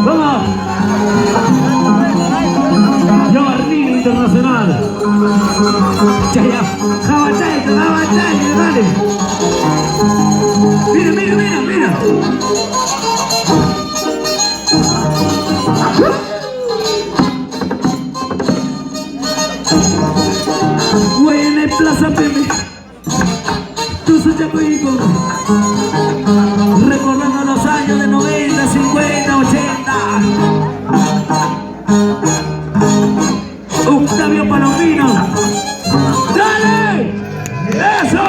Vamos. Jardín Internacional. Chaya, Jabachay, dale. Mira. Güey, en el Plaza Pepe, tú sos chacoico, recordando los años de 90, 50, 80. Octavio Palomino, ¡dale! ¡Eso!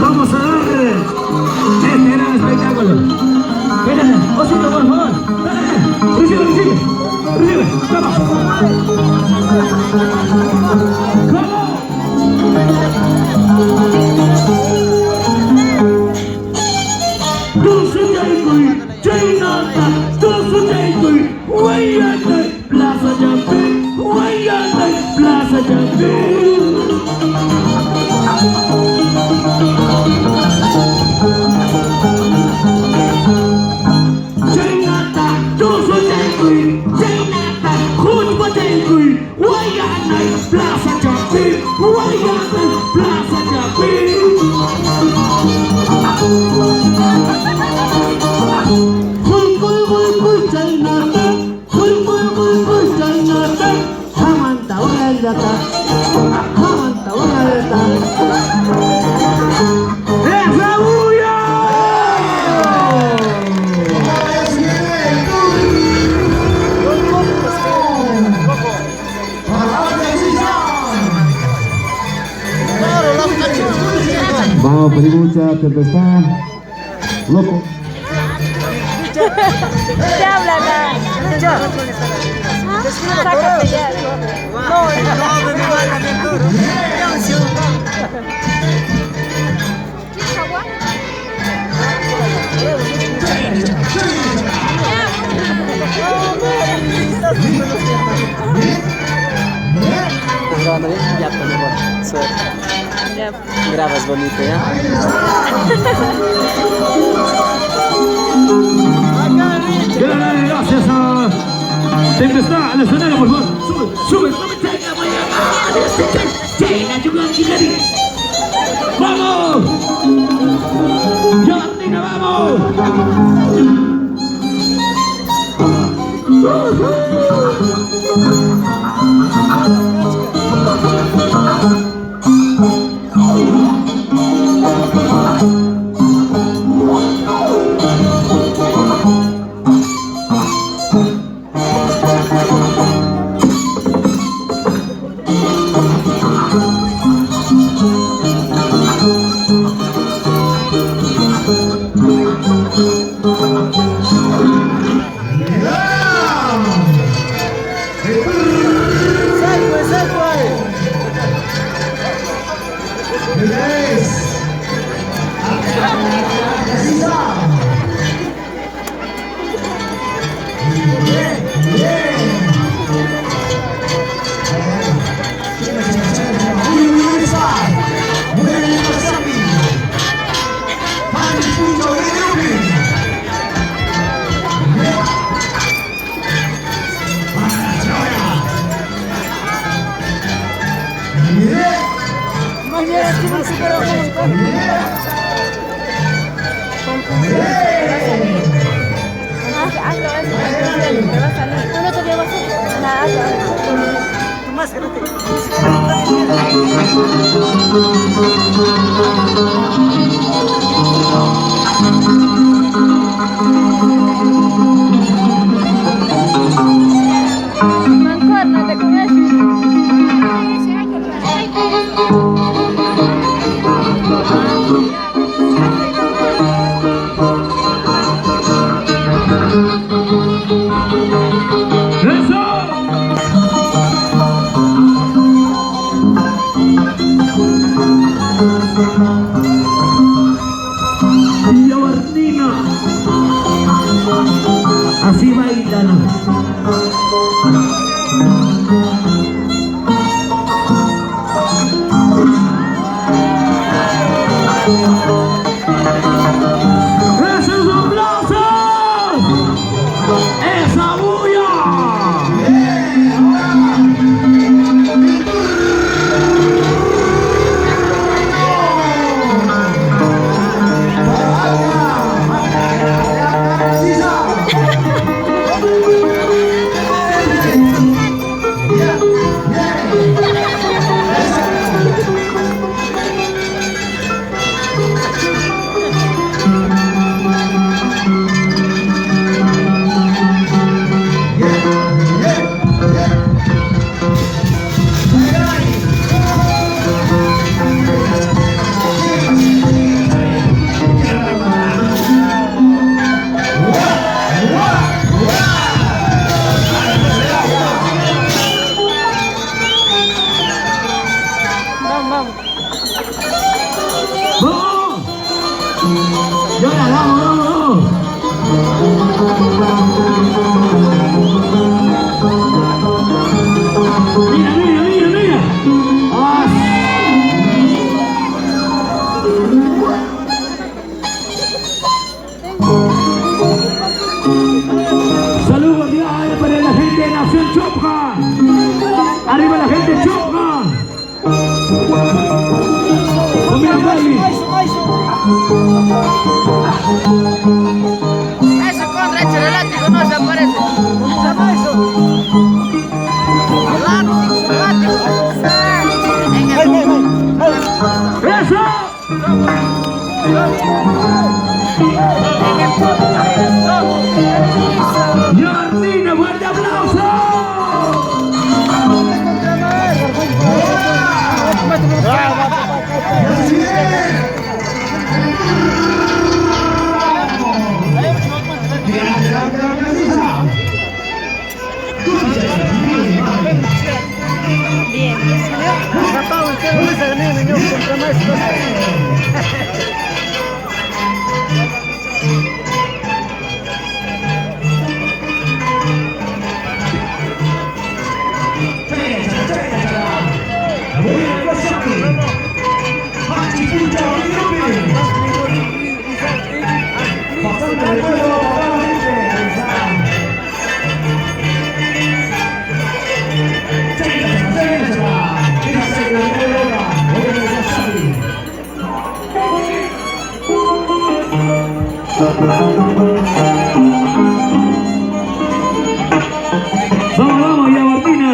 Vamos a darle este gran espectáculo. Osito, por favor. Recibe. Vamos. Plaza Vamos, Peribucha, Tempestad, loco. ¿Qué habla acá? Sácate ya. Ya, pues mejor. Grabas bonito, ¿ya? Gracias a Tempestad, al escenario, por favor. Sube. ¡Vamos! ¡Jardina, vamos! Mancornate con eso. Y Martina, así bailan. ¡Esos aplausos! ¡Esa bulla! ¡Vamos! ¡Ya la vamos! ¡Mira, mira, mira, mira! Saludos para la gente de Nación Chopra. Arriba la gente Chopra. Mira, Mali. Eso contra el elástico no se aparece. ¡Eso! ¡Martina, fuerte aplauso! Vamos, vamos, ya Martina.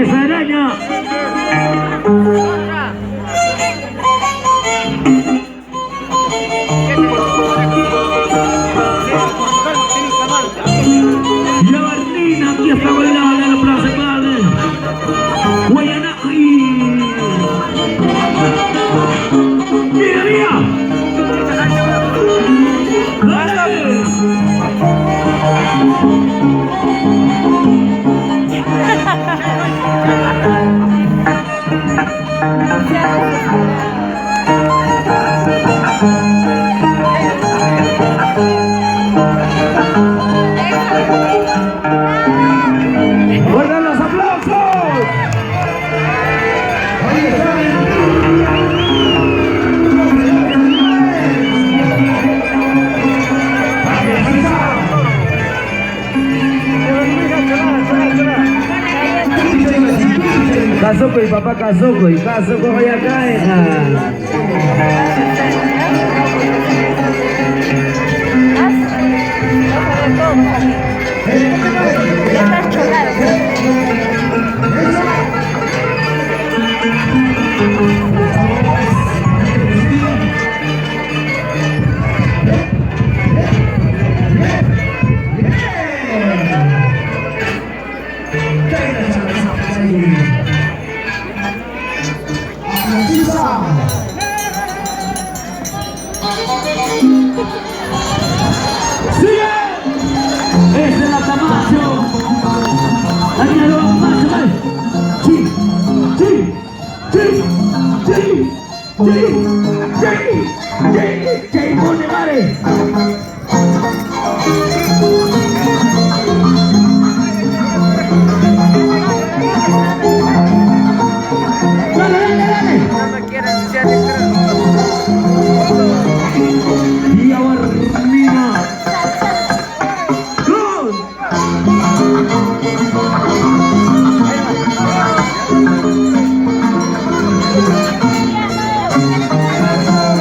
Esa araña. Ya Martina, aquí está bailando en la plaza Padre. Guayana. Mira, mira. ¡Guardan los aplausos! Kazuko y papá Kazuko y Kazuko voy acá. Todo. ¡Sigue! ¡Esa es la Camacho! ¡Aquí la nueva Camacho, vale! ¡Sí! ¡Sí! ¡Sí! ¡Sí! ¡Sí! ¡Sí! ¡Sí! ¡Sí! ¡Pone, vale! ¡Dale, dale, dale! No me quieren ensuciar el cráneo. Y ahora Nina. ¡Gol!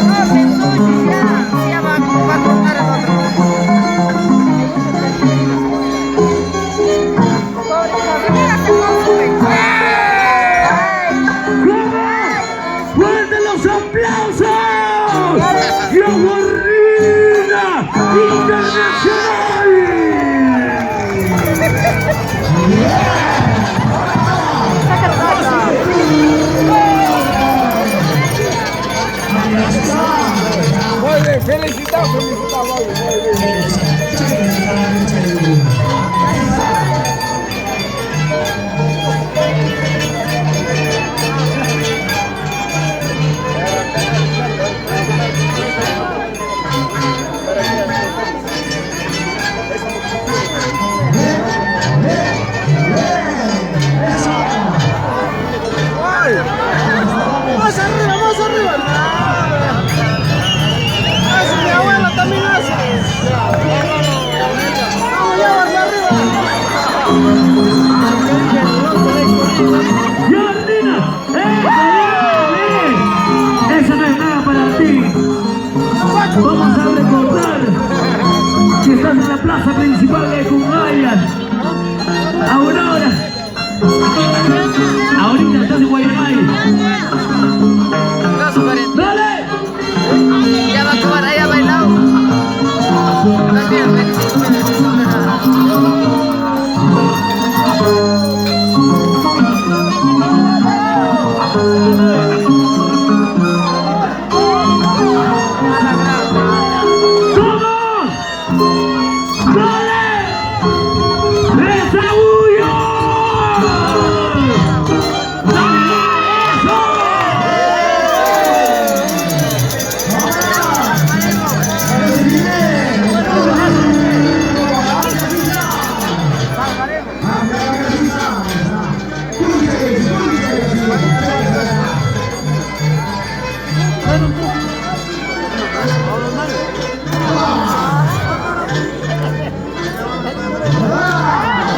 No se ensucie ya. Ya va a cortar el otro. Si mira, se consume. ¡Fuerte los aplausos! ¡Y Aguarrina Internacional! Saca el Muy bien, felicitado, felicitado. Muy bien. Más arriba, más arriba. Eso mi abuela también hace. Vamos, ya vas arriba. ¡Yardina! ¡Esa no es nada para ti! Vamos a recordar que estás en la plaza principal de Cumbayas. Ahora, ahorita estás en Guaymay. 2:40. ¡Dale! Ya va a acabar, ahí ha bailado. También, 25 minutos. ¡Vamos! ¡Dale! ¡Esa huyo! ¡Dale! ¡Eso!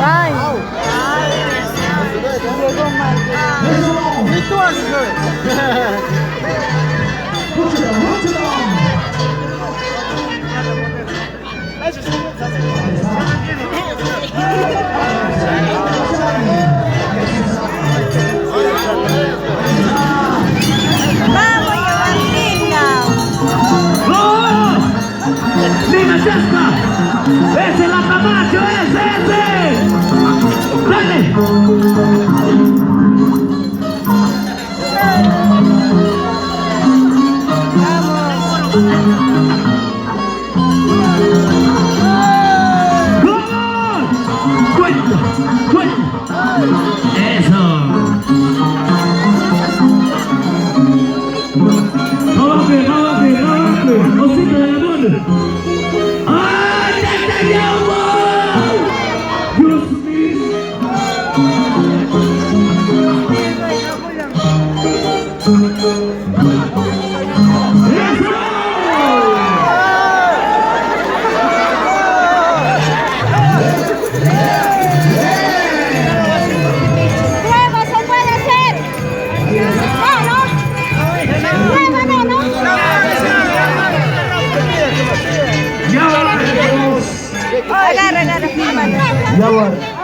Ay. ¿Y tú haces? Vamos, Giovannina. ¡Vamos! ¡Nina Chasca! ¡Ese es la Camacho! ¡Ese! ¡Dale! ¡Vamos! ¡Cuenta! ¡Cuenta! ¡Eso! ¡Osito de amor! ¡Ay, te llamo! ¡Dios mío! ¡Prueba, se puede hacer! ¡No! ¡Prueba, no! ¡Ya vamos! Agarra, agarra. Ya, bueno.